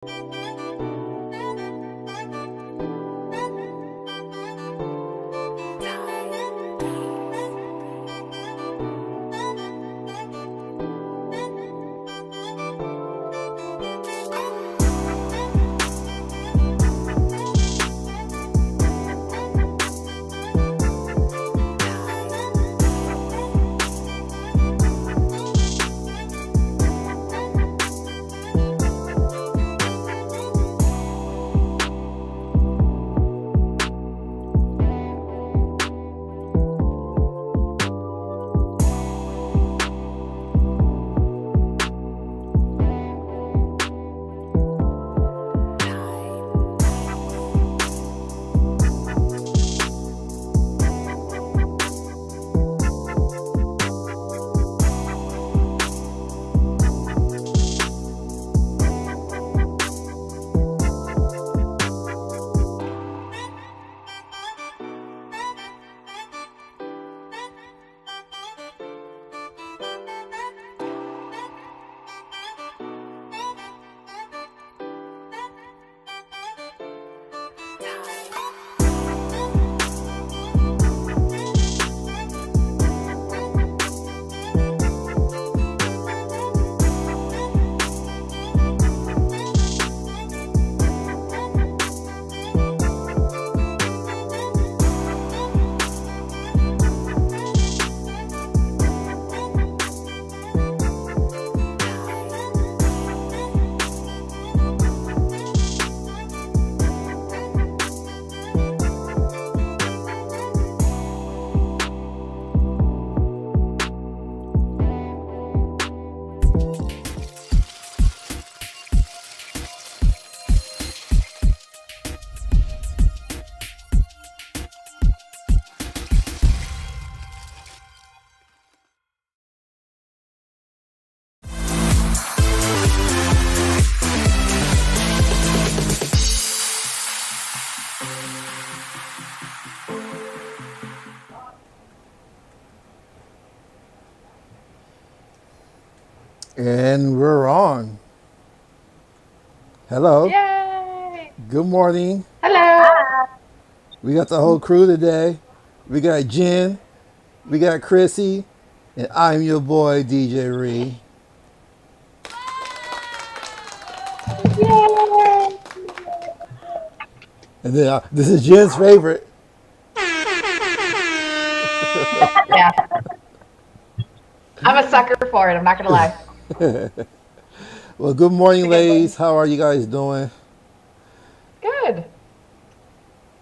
And we're on. Hello. Yay! Good morning. Hello. We got the whole crew today. We got Jen. We got Chrissy. And I'm your boy, DJ Ree. Yay! And then this is Jen's favorite. Yeah, I'm a sucker for it. I'm not gonna lie. Well, good It's morning, a good one. ladies. How are you guys doing? Good.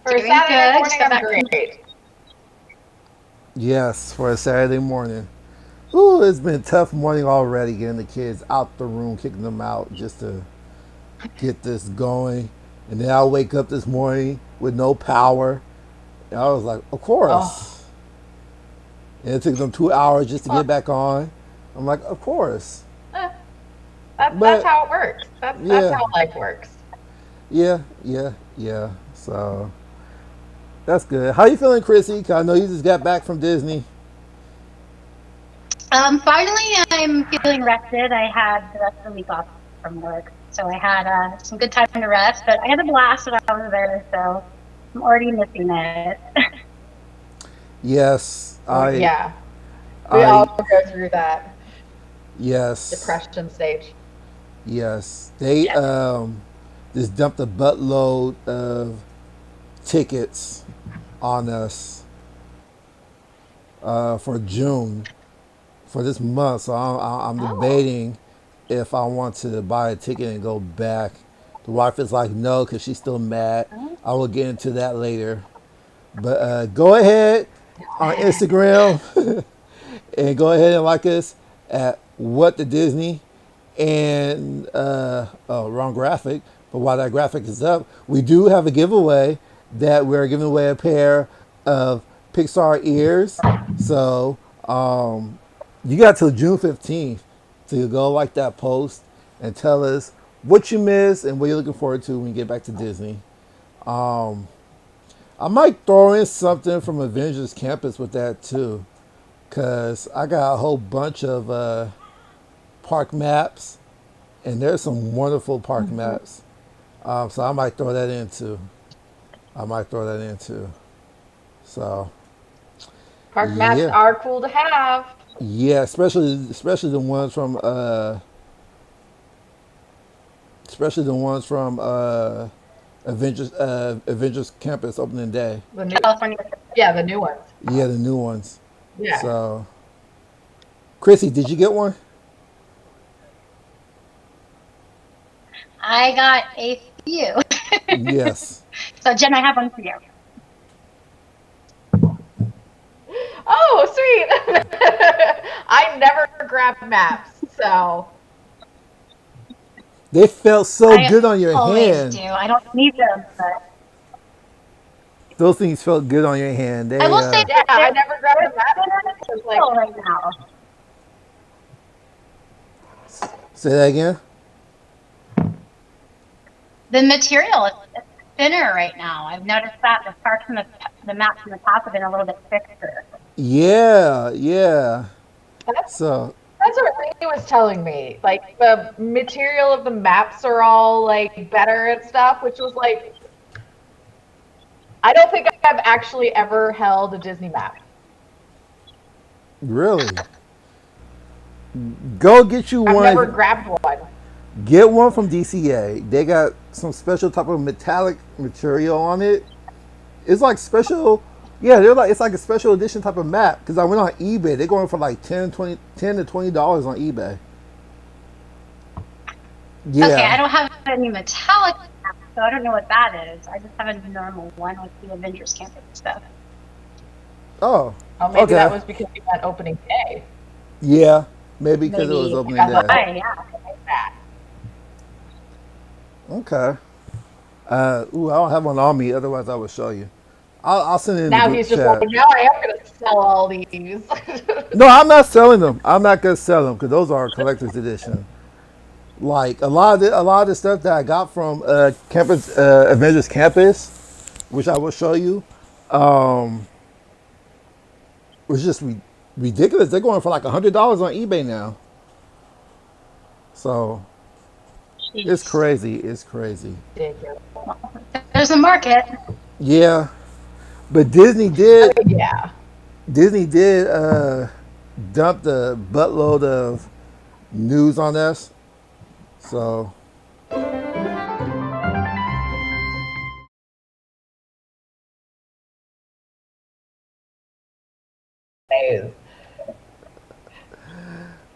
For a Doing Saturday good. morning, I'm great. Yes, for a Saturday morning. Ooh, it's been a tough morning already getting the kids out the room, kicking them out just to get this going. And then I wake up this morning with no power. And I was like, of Oh, course. And it took them 2 hours just to get well, back on. I'm like, of course. eh, that's But how it works. That's yeah, how life works. yeah. So that's good. How you feeling, Chrissy? 'Cause I know you just got back from Disney. Finally, I'm feeling rested. I had the rest of the week off from work, so I had some good time to rest. But I had a blast when I was there, so I'm already missing it. Yes, Yeah, we all I, go through that yes, depression stage. yes. They Yeah. just dumped a buttload of tickets on us for June for this month. So I'm Oh, debating if I want to buy a ticket and go back. The wife is like, no, because she's still mad. I will get into that later. But go ahead on Instagram and go ahead and like us at What the Disney and oh, wrong graphic. But while that graphic is up, we do have a giveaway that we're giving away a pair of Pixar ears. So you got till June 15th to go like that post and tell us what you missed and what you're looking forward to when you get back to Disney. I might throw in something from Avengers Campus with that too, cause I got a whole bunch of park maps, and there's some wonderful park mhm. maps. So I might throw that in too. I might throw that in too. So Park maps yeah, are cool to have. yeah, especially the ones from Avengers Campus opening day. The new, California. yeah, the new ones. Yeah, the new ones. Yeah. So Chrissy, did you get one? I got a few. Yes. So Jen, I have one for you. Oh, sweet. I never grab maps, so They felt so I good on your always hand. do. I don't need them, but Those things felt good on your hand. I They will say yeah, that I never grab the maps because like right now. say that again. The material is thinner right now. I've noticed that the parts and the maps in the top have been a little bit thicker. Yeah, yeah. that's So that's what Ray was telling me. Like the material of the maps are all like better and stuff, which was like I don't think I've actually ever held a Disney map. really, go get you I've never one. grabbed one. Get one from DCA. They got some special type of metallic material on it. It's like special. Yeah, they're like it's like a special edition type of map. Because I went on eBay, they're going for like 10 to $20 on eBay. Okay, I Yeah. don't have any metallic maps, so I don't know what that is. I just have a normal one with the Avengers Campus stuff. Oh. Oh, maybe that Okay. was because you went opening day. Yeah. Maybe because it was Maybe opening that's day. why Yeah. like that. Okay. Ooh, I don't have one on me. Otherwise, I would show you. I'll send it in the Now group he's just like, chat. now I am gonna sell all these. No, I'm not selling them. I'm not gonna sell them because those are collector's edition. Like a lot of the stuff that I got from Campus Avengers Campus, which I will show you, um, was just ridiculous. They're going for like $100 on eBay now. So it's Jeez. crazy. It's crazy. Ridiculous. There's a market. Yeah, but Disney I did. mean, yeah. Disney did dump the buttload of news on us. So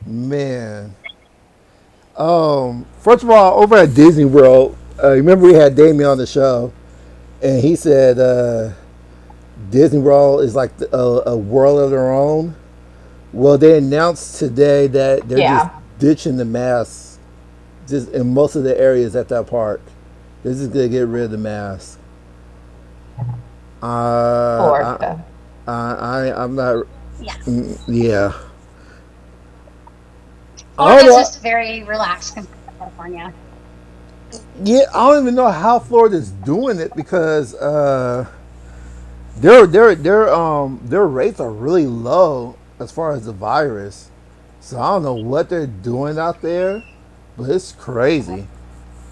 man, first of all, over at Disney World, remember we had Damien on the show, and he said Disney World is like a world of their own. Well, they announced today that they're just Yeah. ditching the masks, just in most of the areas at that park. They're just gonna get rid of the mask. Uh, Florida. I'm not. Yeah. Yeah. I don't Florida's know. just very relaxed compared to California. Yeah, I don't even know how Florida's doing it because their rates are really low as far as the virus. So I don't know what they're doing out there, but it's crazy.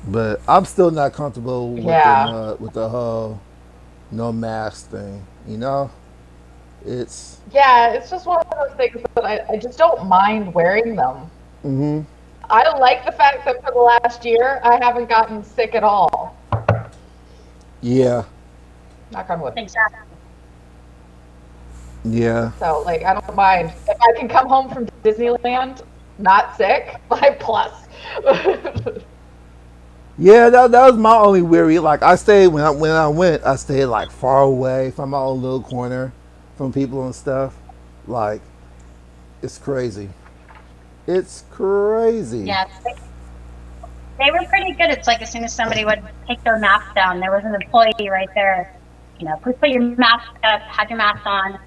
But I'm still not comfortable Yeah. with the whole no mask thing. You know, it's Yeah, it's just one of those things that I just don't mind wearing them. hmm I like the fact that for the last year I haven't gotten sick at all. yeah, Knock on wood. Exactly. yeah. So like I don't mind. If I can come home from Disneyland not sick, like plus. Yeah, that was my only worry. Like I stayed when I went, I stayed like far away from my own little corner, from people and stuff. Like it's crazy. It's crazy. Yeah. They were pretty good. It's like as soon as somebody would take their mask down, there was an employee right there. You know, please put your mask up, have your mask on.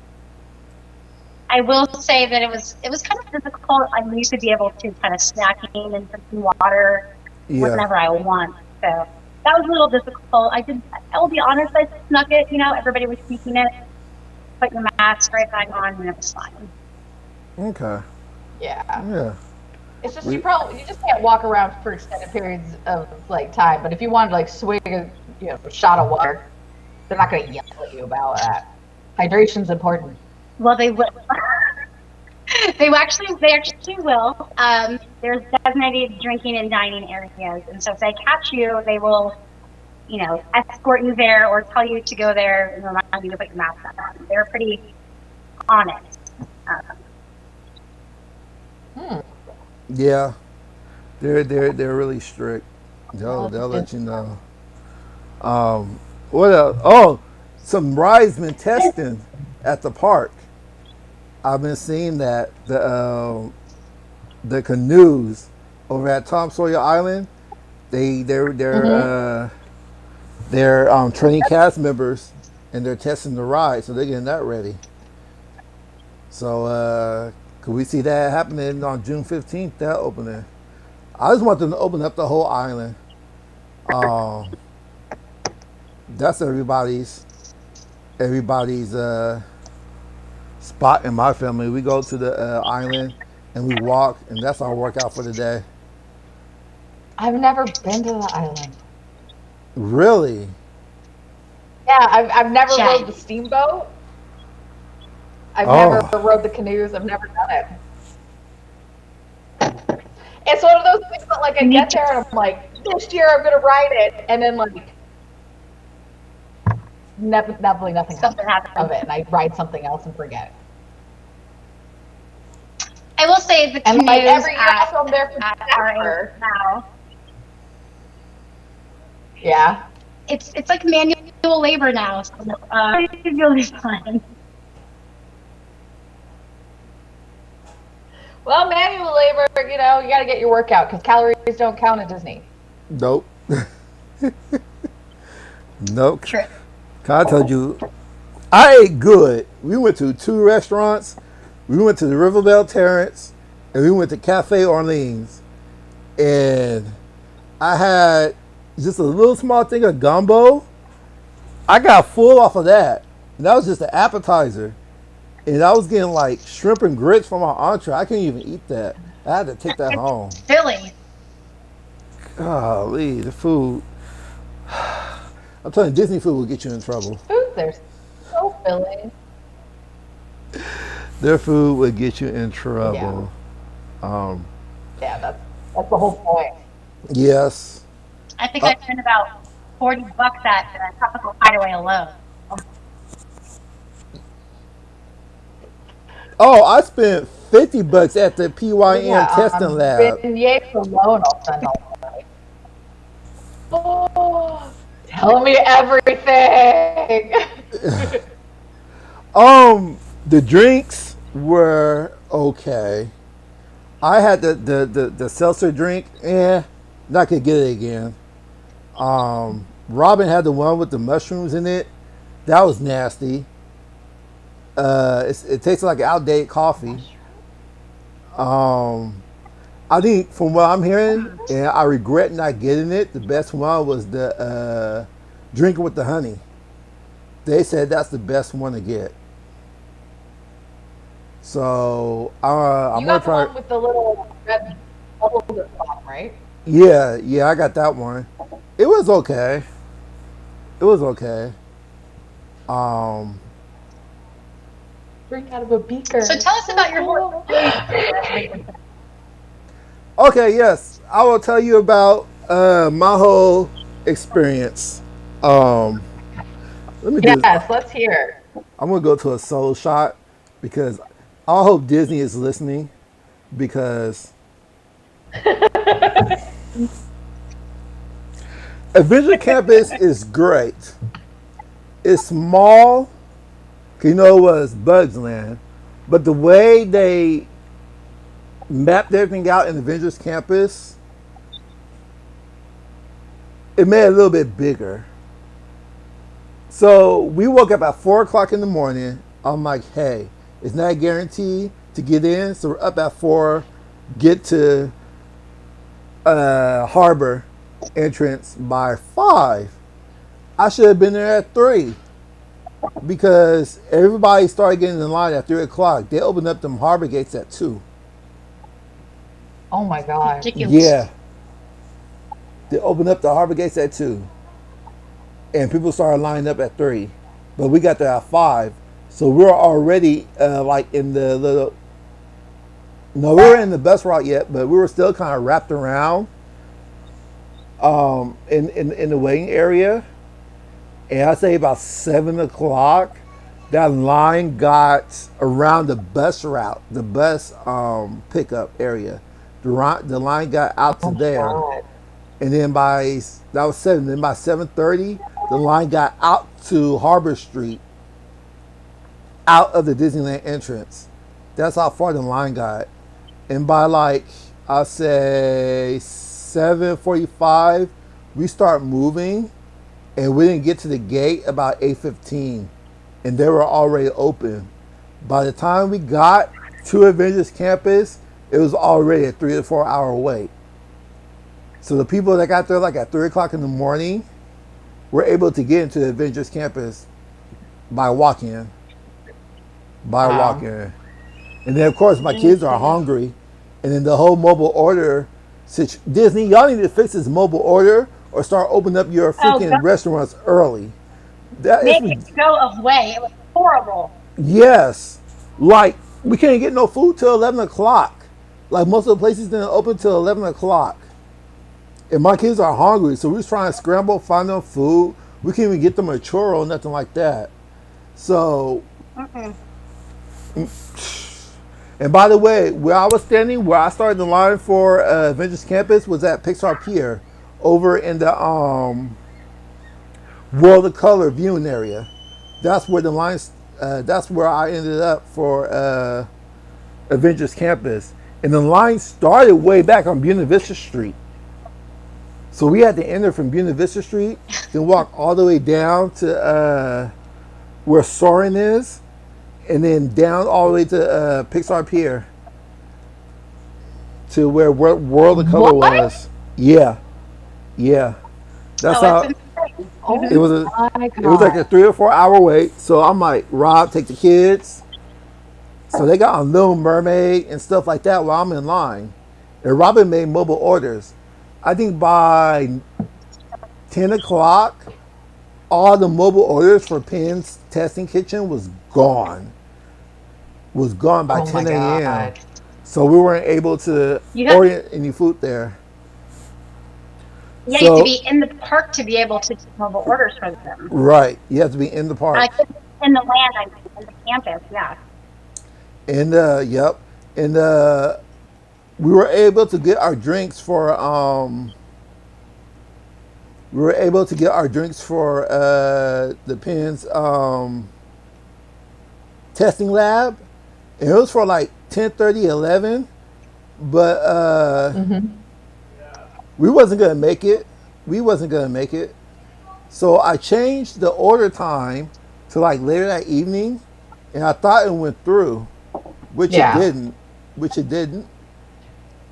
I will say that it was kind of difficult. I used to be able to kind of snacking and drinking water Yeah. whenever I want. So that was a little difficult. I will be honest, I snuck it, you know, everybody was sneaking it. Put your mask right back on and it was fine. Okay. Yeah. Yeah. It's just We, you just can't walk around for extended periods of like time. But if you wanted to like swig a shot of water, they're not going to yell at you about that. Hydration's important. Well, they will. They actually will. There's designated drinking and dining areas, and so if they catch you, they will, escort you there or tell you to go there and remind you to put your mask on. They're pretty honest. yeah, they're really strict. They'll let you know. What else? Oh, some rideman testing at the park. I've been seeing that the canoes over at Tom Sawyer Island, they're training cast members and they're testing the ride, so they're getting that ready. So could we see that happening on June 15th? That opening. I just want them to open up the whole island. Um, that's everybody's spot in my family. We go to the island and we walk, and that's our workout for the day. I've never been to the island. Really? Yeah, I've never Shame. rode the steamboat. I've Oh. never rode the canoes. I've never done it. It's one of those things that like I get there and I'm like, this year I'm gonna ride it, and then like definitely nothing Something happens. of it, and I ride something else and forget. I will say the And canoes like every year at, also I'm there for at our December. age now. Yeah. It's like manual labor now, so you'll be fine. Well, manual labor, you gotta get your workout because calories don't count at Disney. Nope. Nope. True. I told you, I ate good. We went to 2 restaurants. We went to the Riverbell Terrace, and we went to Cafe Orleans. And I had just a little small thing of gumbo. I got full off of that. And that was just an appetizer. And I was getting like shrimp and grits from my entree. I couldn't even eat that. I had to take that home. Philly. Golly, the food. I'm telling you, Disney food will get you in trouble. Food there's so filling. Their food will get you in trouble. Yeah, that's the whole point. Yes. I think I spent about $40 at Tropical Hideaway alone. Oh, I spent $50 at the PYN testing lab. Beignets alone, I'll spend all day. Oh, tell me everything. The drinks were okay. I had the seltzer drink. Not gonna get it again. Robin had the one with the mushrooms in it. That was nasty. It tastes like outdated coffee. I think from what I'm hearing, and I regret not getting it, the best one was the drinking with the honey. They said that's the best one to get. So I'm You gonna got the try. one with the little red bubble at the bottom, right? Yeah, I got that one. It was okay. It was okay. Drink out of a beaker. So tell us about your whole Okay, yes, I will tell you about my whole experience. Let me do this. Yes, let's hear. I'm gonna go to a solo shot because I hope Disney is listening because Adventure Campus is great. It's small. You know it was Bugs Land, but the way they mapped everything out in Avengers Campus, it made it a little bit bigger. So we woke up at 4 o'clock in the morning. I'm like, hey, it's not guaranteed to get in, so we're up at 4, get to Harbor entrance by 5. I should have been there at 3 because everybody started getting in line at 3 o'clock. They opened up them Harbor gates at 2. Oh my god. Ridiculous. Yeah, they opened up the harbor gates at 2, and people started lining up at 3, but we got there at 5, so we were already like in the little. No, we were in the bus route yet, but we were still kind of wrapped around in the waiting area. And I'd say about 7 o'clock, that line got around the bus route, the bus pickup area. The line got out to Oh my there, god. and then that was 7. Then by 7:30, the line got out to Harbor Street, out of the Disneyland entrance. That's how far the line got. And by like I'll say 7:45, we start moving, and we didn't get to the gate about 8:15, and they were already open. By the time we got to Avengers Campus, it was already a 3 to 4 hour wait. So the people that got there like at 3 o'clock in the morning were able to get into Avengers Campus by walking. Wow. And then of course my kids are hungry, and then the whole mobile order. Disney, y'all need to fix this mobile order or start opening up your freaking God. restaurants early. That Make is it go away. It was horrible. yes, like we can't get no food till 11 o'clock. Like most of the places didn't open till 11 o'clock, and my kids are hungry, so we was trying to scramble, find them food. We can't even get them a churro, nothing like that. So. Mm-mm. And by the way, where I was standing, where I started the line for Avengers Campus was at Pixar Pier, over in the World of Color viewing area. That's where the lines. That's where I ended up for Avengers Campus, and the line started way back on Buena Vista Street. So we had to enter from Buena Vista Street, then walk all the way down to where Soarin' is, and then down all the way to Pixar Pier, to where World of Color What? was. Yeah, yeah. That's Oh, how it's insane. Oh it was. my It was like a god. 3 or 4 hour wait. So I'm like, Rob, take the kids. So they got on Little Mermaid and stuff like that while I'm in line. And Robin made mobile orders. I think by 10 o'clock, all the mobile orders for Penn's Testing Kitchen was gone. Was gone by Oh my 10 a.m. god. So we weren't able to You have- order any food there. Yeah, you have So- to be in the park to be able to do mobile orders for them. Right. You have to be in the park. I couldn't in the land, I mean, in the campus, yeah. And yep. And we were able to get our drinks for the Penn's testing lab. And it was for like 10:30, 11. But we wasn't gonna make it. We wasn't gonna make it. So I changed the order time to like later that evening, and I thought it went through, which Yeah. it didn't. Which it didn't.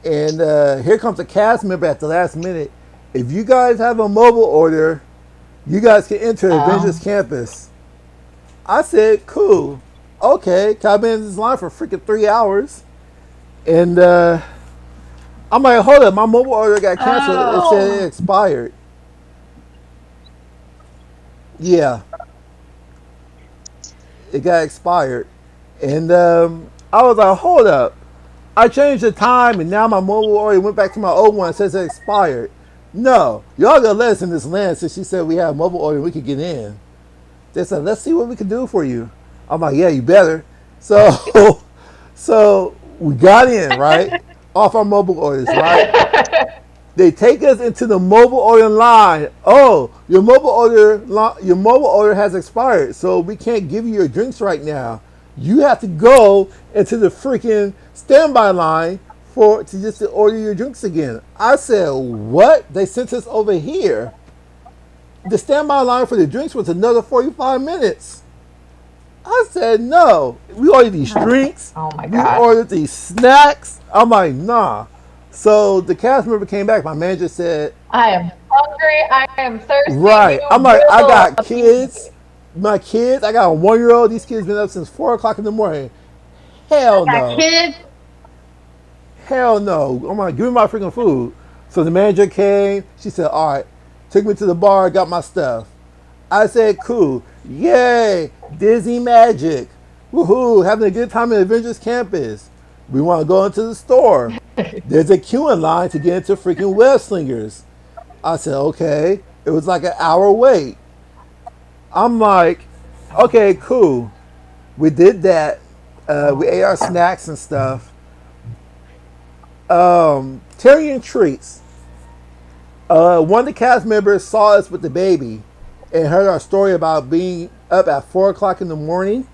And here comes a cast member at the last minute. If you guys have a mobile order, you guys can enter Avengers Campus. I said, cool. Okay, 'cause I've been in this line for freaking 3 hours. And I'm like, hold up, my mobile order got canceled. It said it expired. Yeah. It got expired. And I was like, hold up. I changed the time, and now my mobile order went back to my old one. It says it expired. No, y'all gonna let us in this land since she said we have a mobile order, we could get in. They said, let's see what we can do for you. I'm like, yeah, you better. So, so we got in, right? Off our mobile orders, right? They take us into the mobile order line. Oh, your mobile order has expired, so we can't give you your drinks right now. You have to go into the freaking standby line to order your drinks again. I said, what? They sent us over here. The standby line for the drinks was another 45 minutes. I said, no. We ordered these drinks. Oh my We god. ordered these snacks. I'm like, nah. So the cast member came back. My manager said, I am hungry. I am thirsty. right. You I'm like, I will got appease kids. My kids, I got a 1-year-old. These kids been up since 4 o'clock in the morning. Hell Got no. kids. hell no. I'm like, give me my freaking food. So the manager came. She said, all right, took me to the bar, got my stuff. I said, cool. Yay, Disney Magic. Woohoo, having a good time at Avengers Campus. We want to go into the store. There's a queue in line to get into freaking Web Slingers. I said, okay. It was like an hour wait. I'm like, okay, cool. We did that. We ate our snacks and stuff. Terry and Treats. One of the cast members saw us with the baby and heard our story about being up at 4 o'clock in the morning.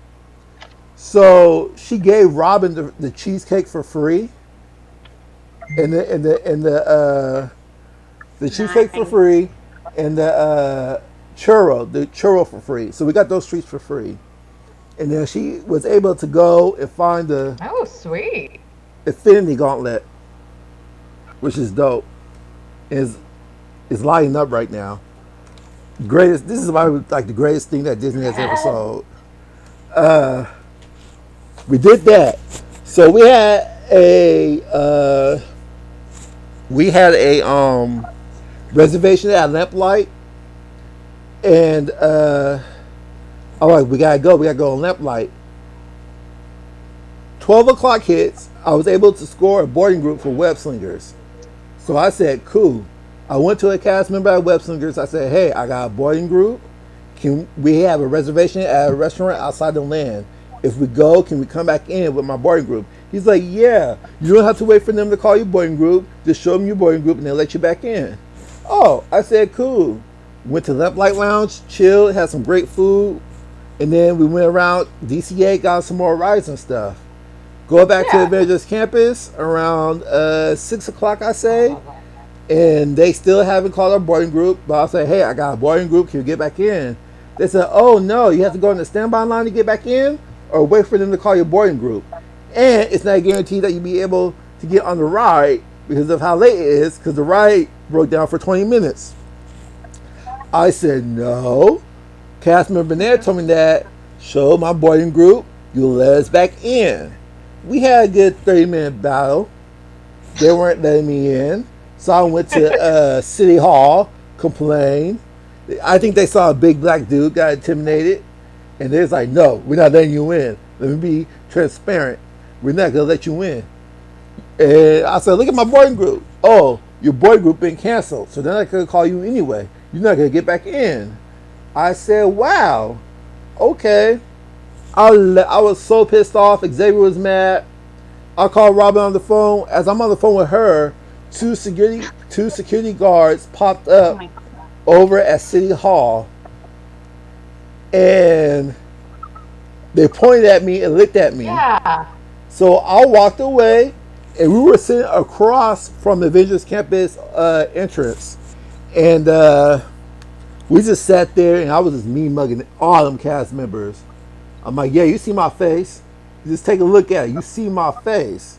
So she gave Robin the cheesecake for free, and the cheesecake for free, and the churro for free. So we got those treats for free, and then she was able to go and find the Oh, sweet. Infinity Gauntlet, which is dope. Is lighting up right now. Greatest. This is like the greatest thing that Disney has ever sold. We did that. So we had a reservation at Lamplight, and I'm like, we gotta go on Lamplight. 12 o'clock hits. I was able to score a boarding group for Web Slingers. So I said, cool. I went to a cast member at Web Slingers. I said, hey, I got a boarding group. Can we have a reservation at a restaurant outside the land? If we go, can we come back in with my boarding group? He's like, yeah. You don't have to wait for them to call you boarding group. Just show them your boarding group and they'll let you back in. Oh, I said, cool. Went to Lamplight Lounge, chilled, had some great food. And then we went around DCA, got some more rides and stuff. Go back to Avengers Campus around 6 o'clock, I say. And they still haven't called our boarding group. But I'll say, hey, I got a boarding group. Can you get back in? They said, oh, no, you have to go in the standby line to get back in, or wait for them to call your boarding group. And it's not guaranteed that you'll be able to get on the ride because of how late it is, because the ride broke down for 20 minutes. I said, no. Cast member there told me that, show my boarding group, you'll let us back in. We had a good 30-minute battle. They weren't letting me in. So I went to City Hall, complained. I think they saw a big black dude, got intimidated. And they're like, no, we're not letting you in. Let me be transparent. We're not going to let you in. And I said, look at my boarding group. Oh, your boarding group been canceled. So they're not going to call you anyway. You're not going to get back in. I said, wow. Okay. I was so pissed off. Xavier was mad. I called Robin on the phone. As I'm on the phone with her, two security guards popped up over at City Hall. And they pointed at me and looked at me. Yeah. So I walked away, and we were sitting across from the Avengers Campus entrance. And we just sat there, and I was just mean-mugging all them cast members. I'm like, yeah, you see my face? Just take a look at it. You see my face.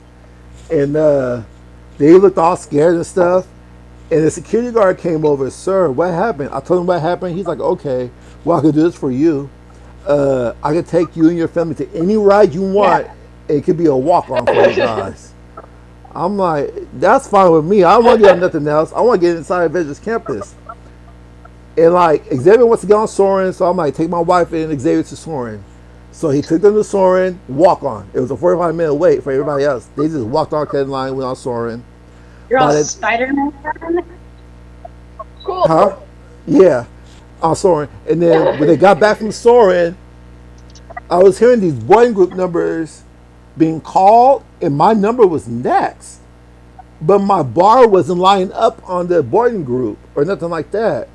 And they looked all scared and stuff. And the security guard came over, sir, what happened? I told him what happened. He's like, okay, well, I can do this for you. I can take you and your family to any ride you want. Yeah. It could be a walk-on for you guys. I'm like, that's fine with me. I don't want to get on nothing else. I want to get inside Avengers Campus. And like, Xavier wants to get on Soarin', so I'm like, take my wife and Xavier to Soarin'. So he took them to Soarin', walk on. It was a 45-minute wait for everybody else. They just walked on cut line, went on Soarin'. You're all Spider-Man fan? Cool. Huh? Yeah, on Soarin'. And then when they got back from Soarin', I was hearing these boarding group numbers being called, and my number was next. But my bar wasn't lining up on the boarding group or nothing like that.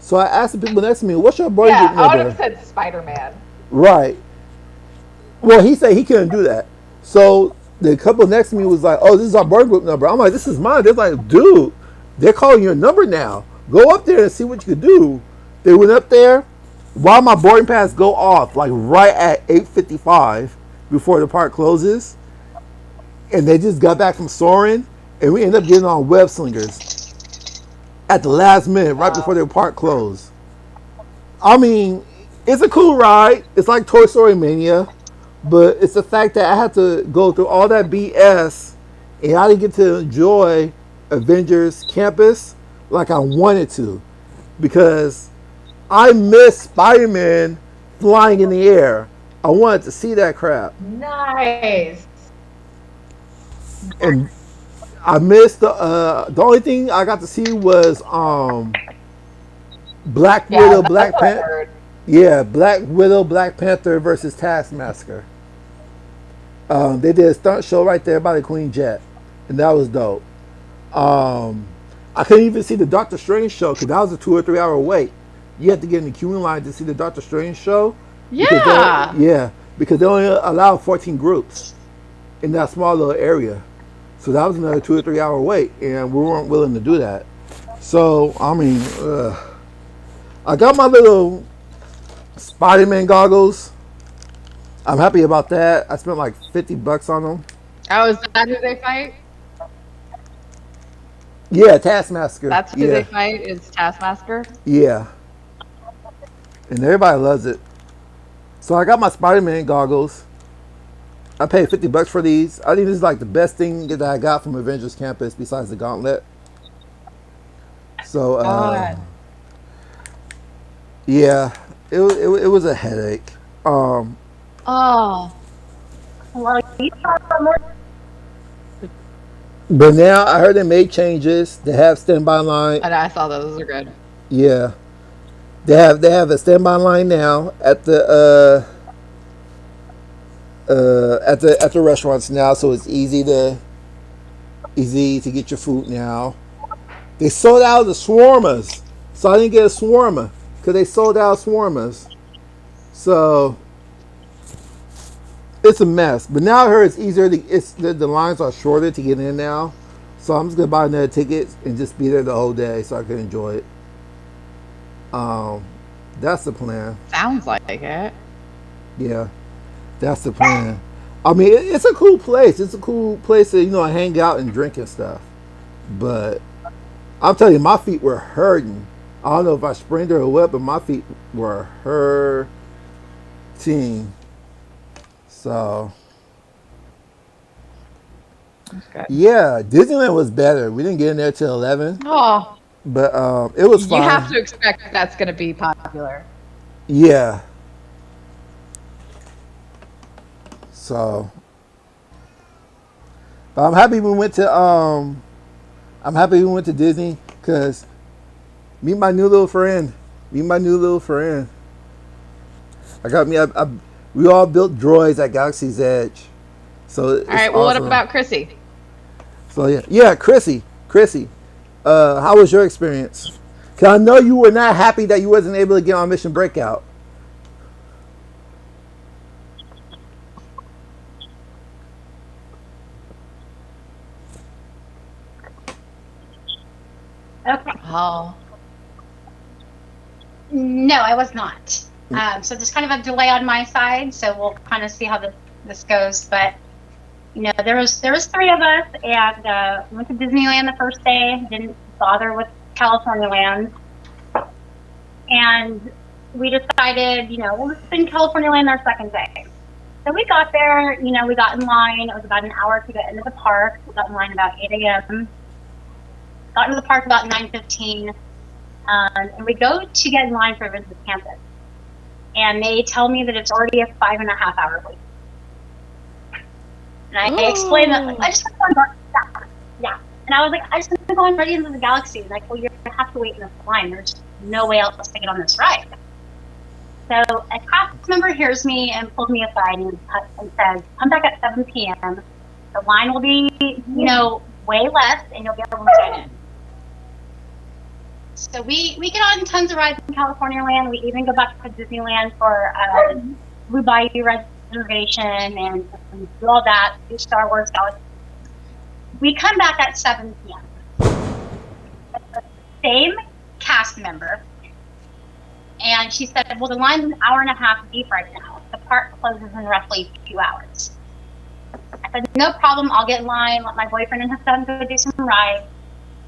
So I asked the people next to me, what's your boarding group number? I would have said Spider-Man. Right. Well, he said he couldn't do that. So the couple next to me was like, oh, this is our boarding group number. I'm like, this is mine. They're like, dude, they're calling your number now. Go up there and see what you can do. They went up there. While my boarding pass go off, like right at 8:55 before the park closes. And they just got back from Soarin', and we ended up getting on Web Slingers at the last minute, right before the park closed. I mean, it's a cool ride. It's like Toy Story Mania, but it's the fact that I had to go through all that BS and I didn't get to enjoy Avengers Campus like I wanted to because I miss Spider-Man flying in the air. I wanted to see that crap, Nice. and I missed the only thing I got to see was Black Yeah, Widow, that's Black what I Panther. heard. Yeah, Black Widow, Black Panther versus Taskmaster. They did a stunt show right there by the Queen Jet, and that was dope. I couldn't even see the Doctor Strange show because that was a 2 or 3 hour wait. You had to get in the queuing line to see the Doctor Strange show. Because Yeah. because they only allow 14 groups in that small little area. So that was another 2 or 3 hour wait, and we weren't willing to do that. So, I mean, I got my little Spider-Man goggles. I'm happy about that. I spent like $50 on them. Oh, is that who they fight? Yeah, Taskmaster. That's who yeah, they fight is Taskmaster? yeah, and everybody loves it. So I got my Spider-Man goggles. I paid $50 for these. I think this is like the best thing that I got from Avengers Campus besides the gauntlet. So, God. yeah, it was a headache. Oh. Well, you saw more. But now I heard they made changes. They have standby line. And I saw those are good. Yeah, they have a standby line now at the at the restaurants now, so it's easy to get your food now. They sold out the shawarmas, so I didn't get a shawarma because they sold out shawarmas. So it's a mess. But now I heard it's easier. The lines are shorter to get in now, so I'm just gonna buy another ticket and just be there the whole day so I can enjoy it. That's the plan. Sounds like it. Yeah, that's the plan. I mean, it's a cool place. It's a cool place to hang out and drink and stuff. But I'm telling you, my feet were hurting. I don't know if I sprained or what, but my feet were hurting. So That's good. yeah, Disneyland was better. We didn't get in there till 11, Oh, but it was you fine. have to expect that's going to be popular. Yeah. So, but I'm happy we went to Disney because meet my new little friend. Meet my new little friend. We all built droids at Galaxy's Edge. So it's All right, well, awesome. what about Chrissy? So yeah, Chrissy. How was your experience? Cause I know you were not happy that you wasn't able to get on Mission Breakout. Okay. Oh. No, I was not. So there's kind of a delay on my side, so we'll kind of see how this goes. But there was three of us, and we went to Disneyland the first day. Didn't bother with California Land, and we decided, we'll just spend California Land our second day. So we got there. We got in line. It was about an hour to get into the park. We got in line about 8 a.m. Got into the park about 9:15. And we go to get in line for Avengers Campus. And they tell me that it's already a 5.5 hour wait. And I explained that, I just want to go on. Yeah. And I was like, I just want to go on Guardians of the Galaxy. And like, well, you're going to have to wait in this line. There's no way else to get on this ride. So a cast member hears me and pulls me aside and says, come back at 7 p.m. The line will be, way less, and you'll be able to get in. So we get on tons of rides in California Land. We even go back to Disneyland for Blue Bayou reservation and do all that, do Star Wars Galaxy. We come back at 7 p.m. The same cast member, and she said, well, the line's an hour and a half deep right now. The park closes in roughly 2 hours. I said, no problem, I'll get in line, let my boyfriend and his son go do some rides.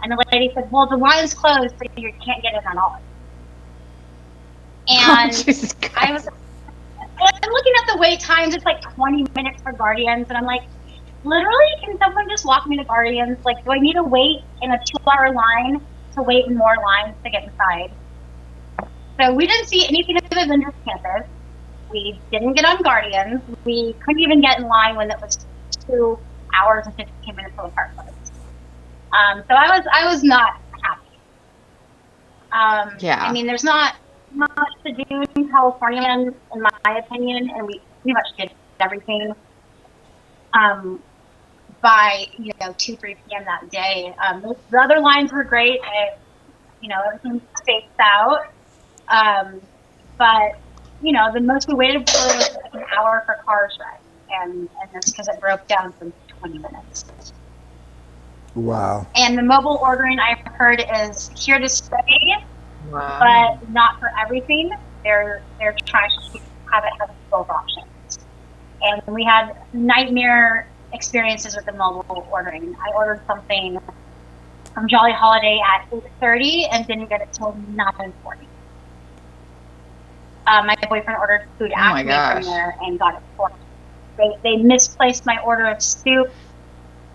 And the lady said, well, the line's closed, so you can't get in at all. And Jesus I'm looking at the wait times. It's like 20 minutes for Guardians. And I'm like, literally, can someone just walk me to Guardians? Like, do I need to wait in a 2-hour line to wait in more lines to get inside? So we didn't see anything of the Avengers Campus. We didn't get on Guardians. We couldn't even get in line when it was 2 hours and 15 minutes till the park closed. So I was not happy. Yeah. I mean, there's not much to do in California, in my opinion, and we pretty much did everything. By 2-3 p.m. that day. The other lines were great. Everything spaced out. But the most we waited for was like an hour for Cars Ride, and that's because it broke down from 20 minutes. Wow. And the mobile ordering, I've heard, is here to stay, Wow. but not for everything. They're trying to have it have both options. And we had nightmare experiences with the mobile ordering. I ordered something from Jolly Holiday at 8:30 and didn't get it till 9:40. My boyfriend ordered food my after me gosh. from there and got it for me. They misplaced my order of soup.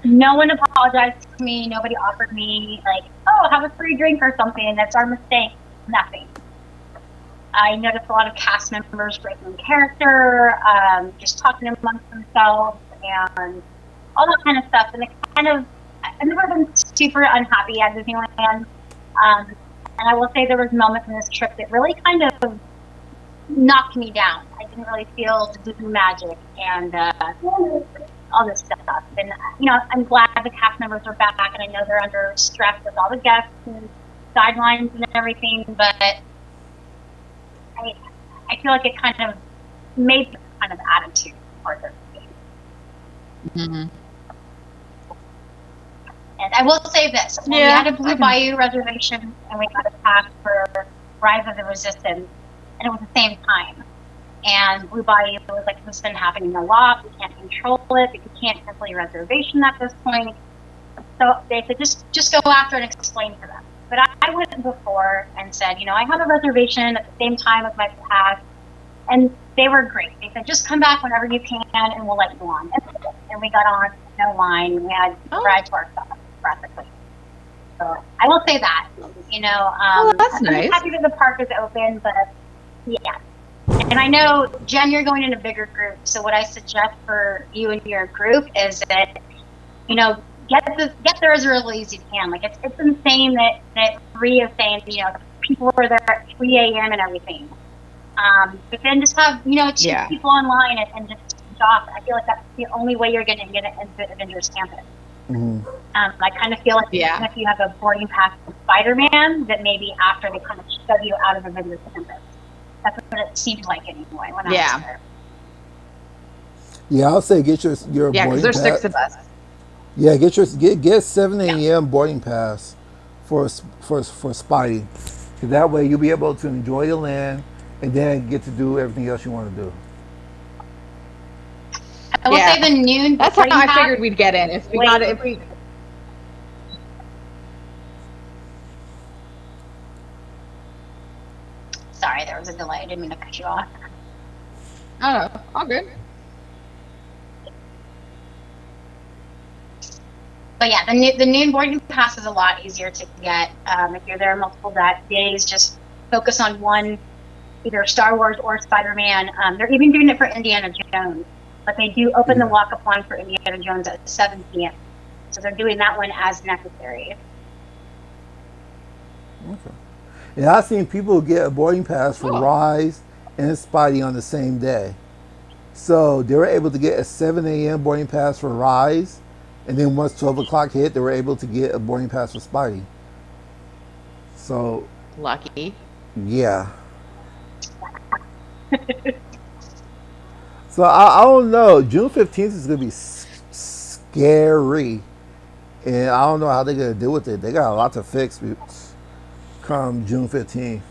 No one apologized to me. Nobody offered me like, oh, have a free drink or something. That's our mistake. Nothing. I noticed a lot of cast members breaking character, just talking amongst themselves, and all that kind of stuff. And I've never been super unhappy at Disneyland. And I will say there was moments in this trip that really kind of knocked me down. I didn't really feel the Disney magic and all this stuff. And I'm glad the cast members are back, and I know they're under stress with all the guests and guidelines and everything. But I feel like it kind of made this kind of attitude towards everything. Mm-hmm. And I will say this: when we had a Blue Bayou reservation and we got a pass for Rise of the Resistance, and it was the same time. And Blue Bayou was like, this has been happening a lot. We can't control it. We can't cancel your reservation at this point. So they said, just go after and explain to them. But I went before and said, I have a reservation at the same time with my pass. And they were great. They said, just come back whenever you can and we'll let you on. And we got on, no line. We had ride to ourselves, practically. So I will say that, that's nice. I'm happy that the park is open, but yeah. And I know, Jen, you're going in a bigger group. So what I suggest for you and your group is that, get there as early as you can. Like it's insane that Rhea is saying, people were there at 3 a.m. and everything. But then just have, 2 people online and just stop. I feel like that's the only way you're going to get it into Avengers Campus. Mm-hmm. I kind of feel like even if you have a boarding pass with Spider-Man, that maybe after they kind of shove you out of Avengers Campus. That's what it seemed like anyway when I was there. Yeah, I'll say get your Yeah, boarding because there's pass. 6 of us. Yeah, get 7 a.m. boarding pass for Spidey. 'Cause that way you'll be able to enjoy the land and then get to do everything else you want to do. I will say the noon. That's how boarding I pass- figured we'd get in. If we got it, if we. Sorry, there was a delay. I didn't mean to cut you off. I don't know. All good. But yeah, the noon boarding pass is a lot easier to get. If you're there multiple days, just focus on one, either Star Wars or Spider-Man. They're even doing it for Indiana Jones, but they do open the walk-up line for Indiana Jones at 7 p.m. So they're doing that one as necessary. Okay. Yeah, I've seen people get a boarding pass for Rise and Spidey on the same day. So they were able to get a 7 a.m. boarding pass for Rise, and then once 12 o'clock hit, they were able to get a boarding pass for Spidey. So, Lucky. yeah. So I don't know. June 15th is going to be scary. And I don't know how they're going to deal with it. They got a lot to fix come June 15th.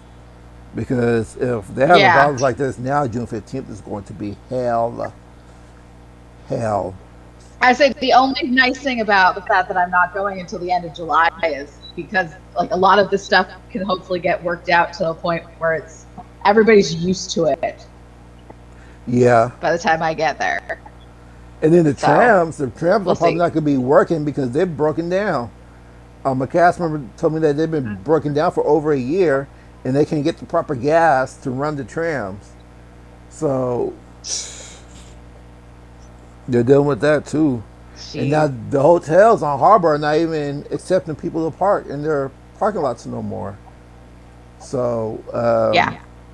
Because if they have problems like this now, June 15th is going to be hell. I say the only nice thing about the fact that I'm not going until the end of July is because like a lot of this stuff can hopefully get worked out to a point where everybody's used to it. Yeah. By the time I get there. And then the So, trams are we'll probably see. not going to be working because they're broken down. A cast member told me that they've been broken down for over a year, and they can't get the proper gas to run the trams. So they're dealing with that too. And now the hotels on Harbor are not even accepting people to park in their parking lots no more. So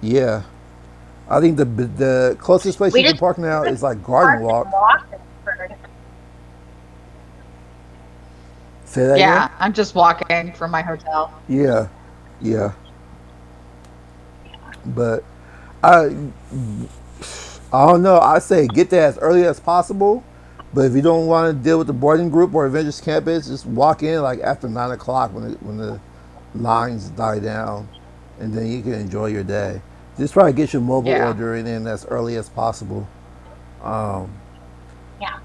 yeah. I think the closest place We you can just park now is like Garden Walk. Say that Yeah, again? I'm just walking from my hotel. Yeah, yeah. But I I don't know. I say get there as early as possible. But if you don't want to deal with the boarding group or Avengers Campus, just walk in like after 9 o'clock when the lines die down, and then you can enjoy your day. Just try to get your mobile Yeah. ordering in as early as possible. Um, Yeah.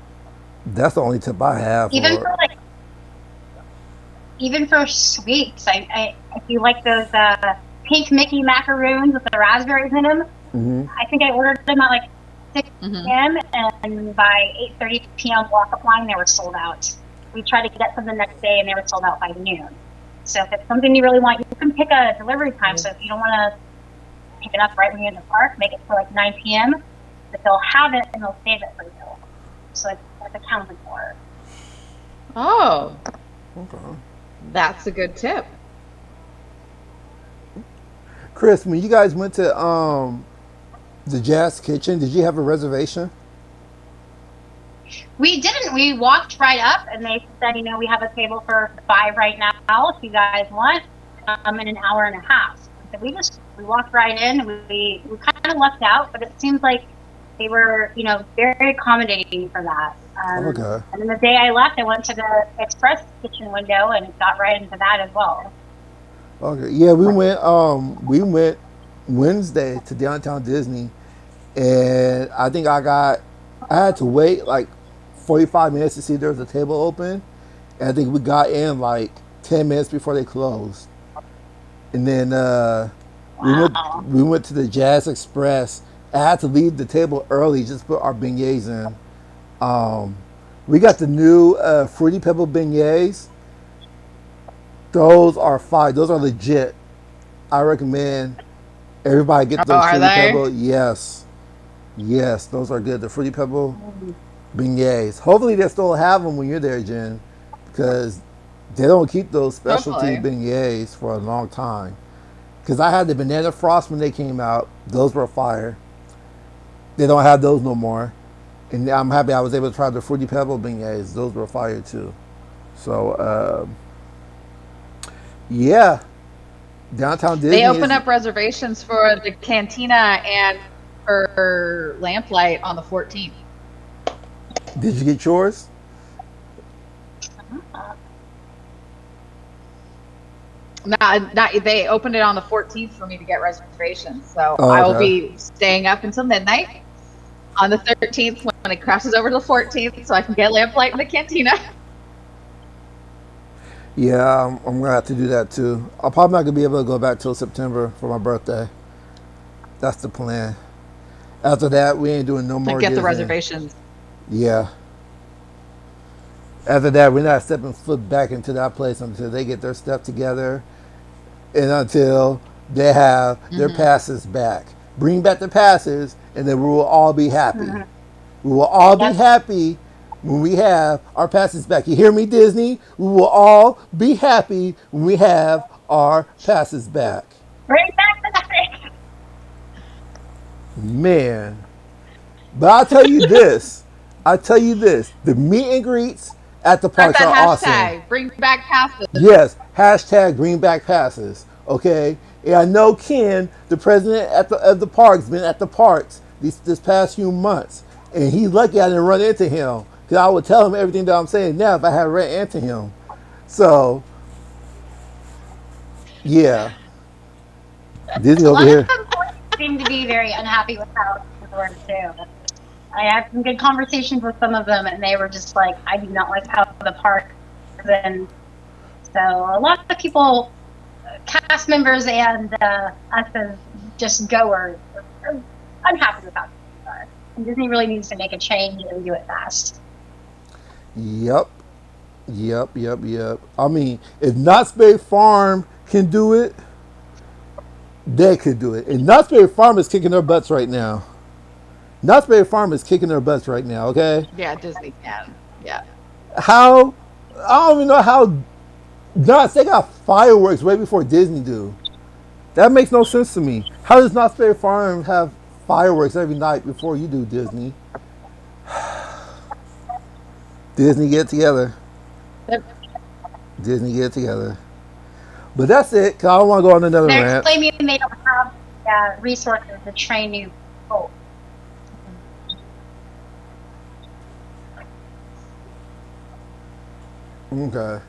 that's the only tip I have. Even For, for like, even for sweets, if you like those pink Mickey macaroons with the raspberries in them, Mhm. I think I ordered them at like 6 Mhm. p.m. and by 8:30 p.m. walk-up line they were sold out. We tried to get some the next day and they were sold out by noon. So if it's something you really want, you can pick a delivery time. So if you don't want to pick it up right when you're in the park, make it for like 9 p.m. But they'll have it and they'll save it for you. So it's accounted for. Oh, Okay. that's a good tip. Chris, when you guys went to the Jazz Kitchen, did you have a reservation? We didn't. We walked right up, and they said, we have a table for 5 right now if you guys want, in an hour and a half. So we walked right in. We kind of lucked out, but it seems like they were, very accommodating for that. Okay. And then the day I left, I went to the express kitchen window and got right into that as well. Okay. Yeah, we went Wednesday to downtown Disney, and I think I had to wait like 45 minutes to see if there was a table open, and I think we got in like 10 minutes before they closed. And then Wow. we went to the Jazz Express. I had to leave the table early just to put our beignets in. We got the new Fruity Pebble beignets. Those are fire. Those are legit. I recommend everybody get Oh, those are Fruity they? Pebble. Yes. Yes, those are good. The Fruity Pebble beignets. Hopefully they still have them when you're there, Jen, because they don't keep those specialty Hopefully. beignets for a long time. Because I had the banana frost when they came out. Those were fire. They don't have those no more. And I'm happy I was able to try the Fruity Pebble beignets. Those were fire too. So, yeah. Downtown Disney. They open up reservations for the Cantina and for Lamplight on the 14th. Did you get yours? They opened it on the 14th for me to get reservations. So Oh, I will okay. be staying up until midnight on the 13th when it crosses over to the 14th so I can get Lamplight in the Cantina. Yeah, I'm gonna have to do that too. I'm probably not gonna be able to go back till September for my birthday. That's the plan. After that, we ain't doing no more Like get the Disney. reservations. Yeah. After that, we're not stepping foot back into that place until they get their stuff together and until they have their passes back. Bring back the passes, and then we will all be happy. We will all be Yep. happy when we have our passes back. You hear me, Disney? We will all be happy when we have our passes back. Bring back the nothing. Man. But I'll tell you this. The meet and greets at the Start parks that are awesome. hashtag. Bring back passes. Yes, hashtag bring back passes. Okay, and I know Ken, the president of the parks, been at the parks this past few months, and he's lucky I didn't run into him because I would tell him everything that I'm saying now if I had ran into him. So, yeah, Disney A over lot here. of employees seem to be very unhappy with how it's worked too. I had some good conversations with some of them, and they were just like, "I do not like how the park is." And so a lot of people, cast members and us as just goers, are unhappy with how things are. And Disney really needs to make a change and do it fast. Yep. Yep. I mean, if Knott's Berry Farm can do it, they could do it. And Knott's Berry Farm is kicking their butts right now. Knott's Berry Farm is kicking their butts right now, okay? Yeah, Disney can. Yeah. How? I don't even know how. Knott's, they got fireworks way before Disney do. That makes no sense to me. How does Knott's Berry Farm have fireworks every night before you do, Disney? Disney, get it together. Yep. Disney, get it together. But that's it, because I don't want to go on another They're rant. claiming they don't have resources to train new people. Okay.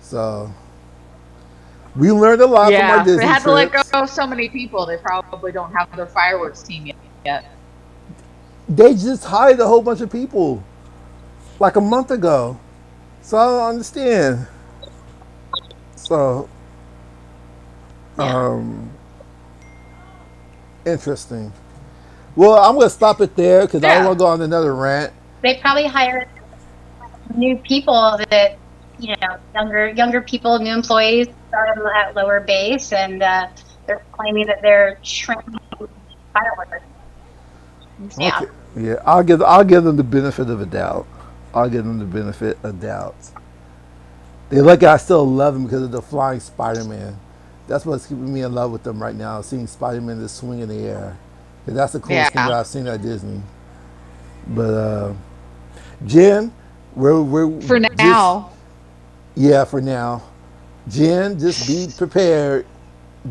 So, we learned a lot from our Yeah, Disney they had to let trips. go of so many people. They probably don't have their fireworks team yet. They just hired a whole bunch of people like a month ago. So I don't understand. So, interesting. Well, I'm going to stop it there because I don't Yeah. want to go on another rant. They probably hired new people that, younger people, new employees, start them at lower base, and they're claiming that they're shrinking fireworks. Yeah. Okay. Yeah, I'll give them the benefit of a doubt. I'll give them the benefit of doubt. They look, I still love them because of the flying Spider-Man. That's what's keeping me in love with them right now. Seeing Spider-Man just swing in the air. 'Cause that's the coolest thing Yeah. that I've seen at Disney. But Jen, we're For just- now. yeah, for now. Jen, just be prepared.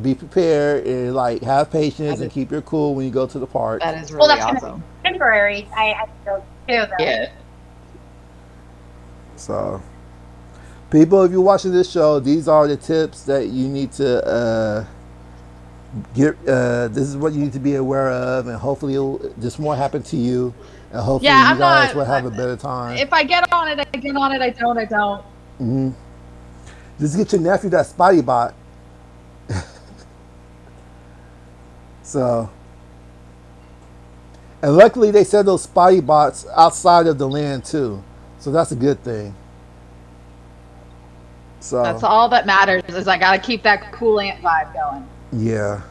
Be prepared and like have patience and keep your cool when you go to the park. That is Well, really that's awesome. temporary. I feel too, though. Yeah. So, people, if you're watching this show, these are the tips that you need to get. This is what you need to be aware of, and hopefully, this won't happen to you, and hopefully, Yeah, you I'm guys not- will have a better time. If I get on it, I get on it. I don't, I don't. hmm Just get your nephew that Spidey bot. So, and luckily, they said those Spidey bots outside of the land too, so that's a good thing. So That's all that matters. Is I gotta keep that cool ant vibe going. yeah.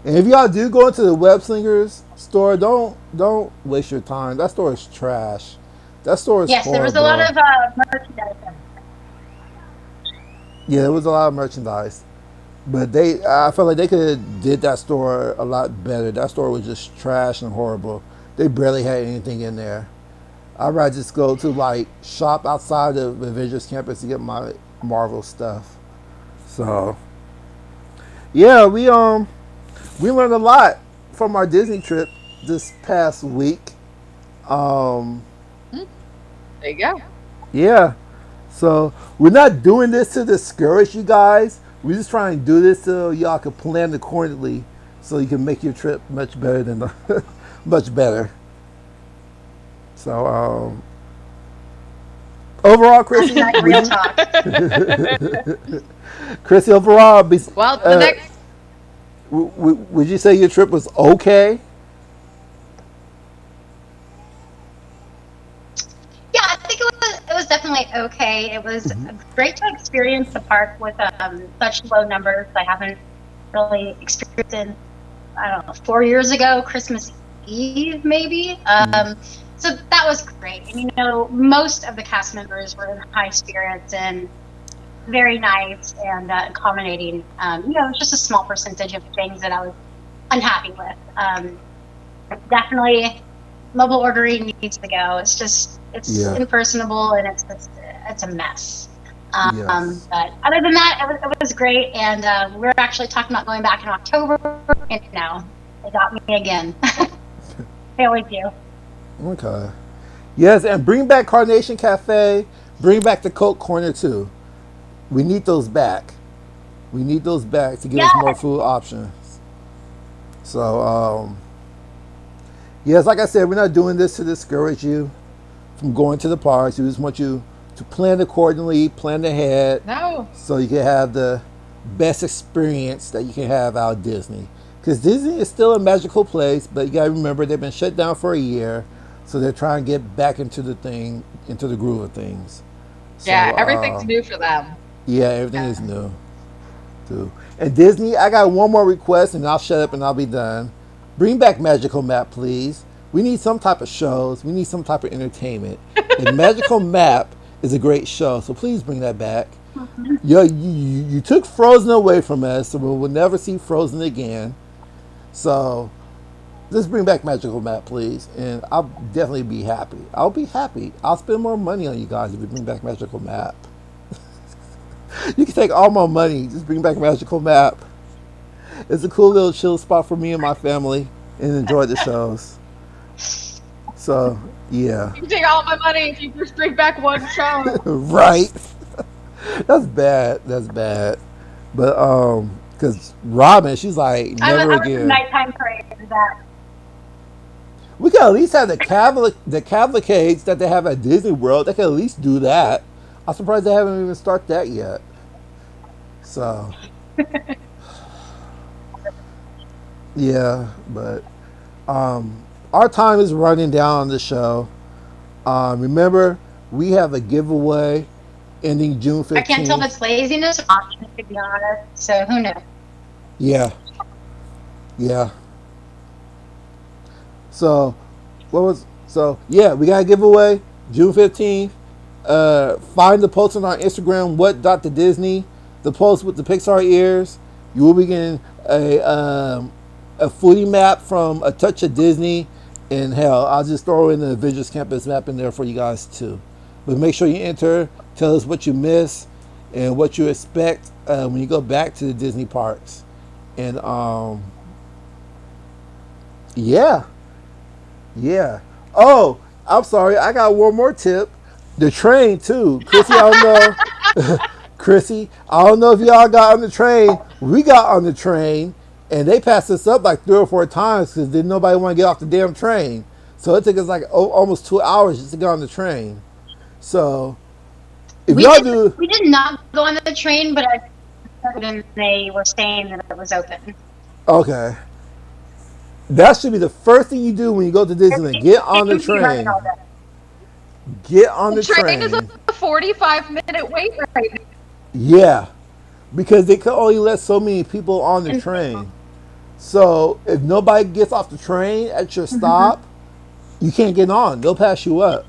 And if y'all do go into the Web Slingers store, don't waste your time. That store is trash. That store is Yes, there was a horrible. lot of merchandise. Yeah, there was a lot of merchandise. But I felt like they could have did that store a lot better. That store was just trash and horrible. They barely had anything in there. I'd rather just go to like shop outside of Avengers Campus to get my Marvel stuff. So yeah, we learned a lot from our Disney trip this past week. There you go. Yeah. So we're not doing this to discourage you guys. We're just trying to do this so y'all can plan accordingly, so you can make your trip much better than much better. So overall, Chrissy, Like real talk. Chrissy, overall, Well, the next. would you say your trip was okay? Yeah, I think it was definitely okay. It was great to experience the park with such low numbers. I haven't really experienced in, I don't know, 4 years ago, Christmas Eve maybe. So that was great. And most of the cast members were in high spirits and very nice and accommodating. Just a small percentage of things that I was unhappy with. Definitely, mobile ordering needs to go. It's Yeah. impersonable and it's a mess. Yes. But other than that, it was great. And we're actually talking about going back in October. And no, they got me again. They always do. Okay. Yes, and bring back Carnation Cafe. Bring back the Coke Corner too. We need those back. We need those back to give us more food options. So, yes, like I said, we're not doing this to discourage you from going to the parks. We just want you to plan accordingly, plan ahead, No. so you can have the best experience that you can have out of Disney. Because Disney is still a magical place, but you gotta remember they've been shut down for a year, so they're trying to get back into the groove of things. So Yeah, everything's new for them. yeah, everything is new too. And Disney, I got one more request, and I'll shut up and I'll be done. Bring back Magical Map, please. We need some type of shows. We need some type of entertainment. And Magical Map is a great show, so please bring that back. You took Frozen away from us, so we'll never see Frozen again. So just bring back Magical Map, please, and I'll definitely be happy. I'll be happy. I'll spend more money on you guys if you bring back Magical Map. You can take all my money. Just bring back Magical Map. It's a cool little chill spot for me and my family, and enjoy the shows. So yeah, You can take all my money if you just bring back one show. right. That's bad. That's bad. But because Robin, she's like I never was again. nighttime parade for that. We could at least have the cavalcades that they have at Disney World. They could at least do that. I'm surprised they haven't even started that yet. So, yeah, but our time is running down on the show. Remember, we have a giveaway ending June 15th. I can't tell if it's laziness or option, to be honest. So who knows? Yeah. Yeah. So, yeah, we got a giveaway June 15th. Find the post on our Instagram, what.to-Disney, the post with the Pixar ears. You will be getting a foodie map from A Touch of Disney. And hell, I'll just throw in the Avengers Campus map in there for you guys too. But make sure you enter, tell us what you miss and what you expect when you go back to the Disney parks. And yeah. Yeah. Oh, I'm sorry. I got one more tip. The train too. Chrissy, I don't know. Chrissy, I don't know if y'all got on the train. We got on the train and they passed us up like 3 or 4 times because didn't nobody want to get off the damn train. So it took us like almost 2 hours just to get on the train. So if We did not go on the train, but I heard them, they were saying that it was open. okay. That should be the first thing you do when you go to Disneyland. Get on the train. Get on the Train is train. a 45-minute wait right now. Yeah, because they can only let so many people on the train. So if nobody gets off the train at your stop, you can't get on. They'll pass you up.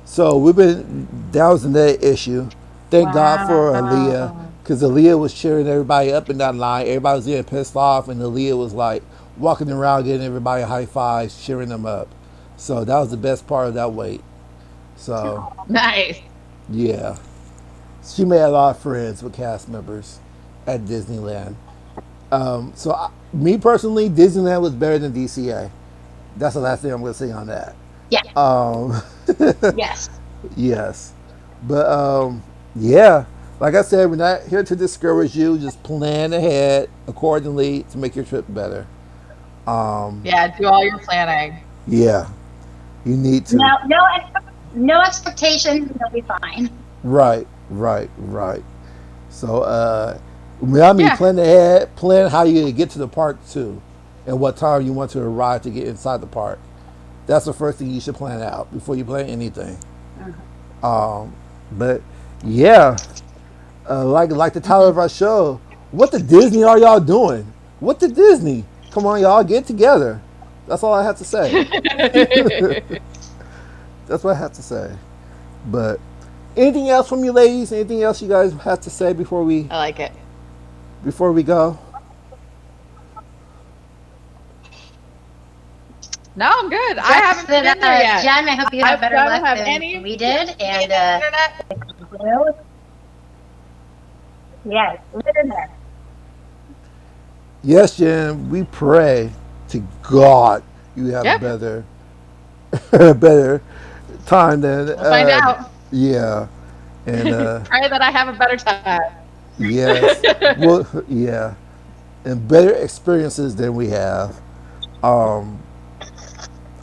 So that was another issue. Thank God for Aaliyah, because Aaliyah was cheering everybody up in that line. Everybody was getting pissed off, and Aaliyah was like walking around getting everybody high fives, cheering them up. So that was the best part of that wait. So Nice. yeah, she made a lot of friends with cast members at Disneyland. Me personally, Disneyland was better than DCA. That's the last thing I'm going to say on that. Yeah. Um, Yes. yes, but yeah, like I said, we're not here to discourage you. Just plan ahead accordingly to make your trip better. Yeah, do all your planning. Yeah, you need to. No expectations. It'll be fine. Right. So, when I mean plan ahead, plan how you get to the park too, and what time you want to arrive to get inside the park. That's the first thing you should plan out before you plan anything. But yeah, like the title of our show, what the Disney are y'all doing? What the Disney? Come on, y'all, get together. That's all I have to say. That's what I have to say. But anything else from you ladies? Anything else you guys have to say before we I like it. go? No, I'm good. I haven't been there yet. Jen, I hope you have better I don't luck have than any we did. And internet. yeah, live in there. Yes, Jen, we pray to God you have Yep. a better time than We'll find out. Yeah. And Pray that I have a better time. yes. Well, yeah. And better experiences than we have.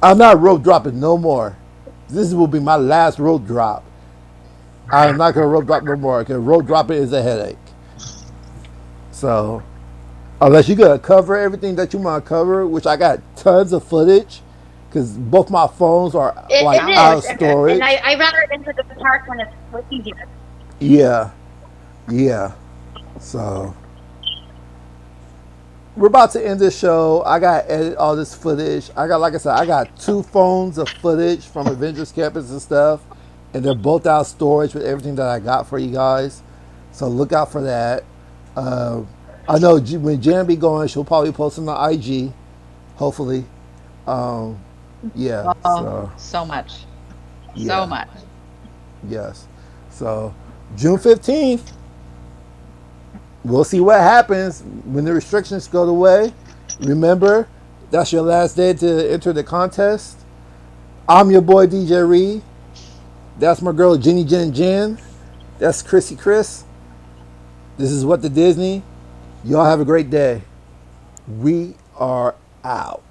I'm not rope dropping no more. This will be my last rope drop. I'm not gonna rope drop no more because rope dropping is a headache. So Unless you gotta cover everything that you want to cover, which I got tons of footage, because both my phones are like It out of is, storage. and I rather enter the park when it's easier. Yeah, yeah. So we're about to end this show. I gotta edit all this footage. I got, like I said, I got 2 phones of footage from Avengers Campus and stuff, and they're both out of storage with everything that I got for you guys. So look out for that. Uh, I know when Jan be going, she'll probably post on the IG, hopefully. Um, yeah. Oh, So so much. yeah. So much. Yes. So June 15th. We'll see what happens when the restrictions go away. Remember, that's your last day to enter the contest. I'm your boy DJ Reed. That's my girl Jenny Jen Jen. That's Chrissy Chris. This is What the Disney. Y'all have a great day. We are out.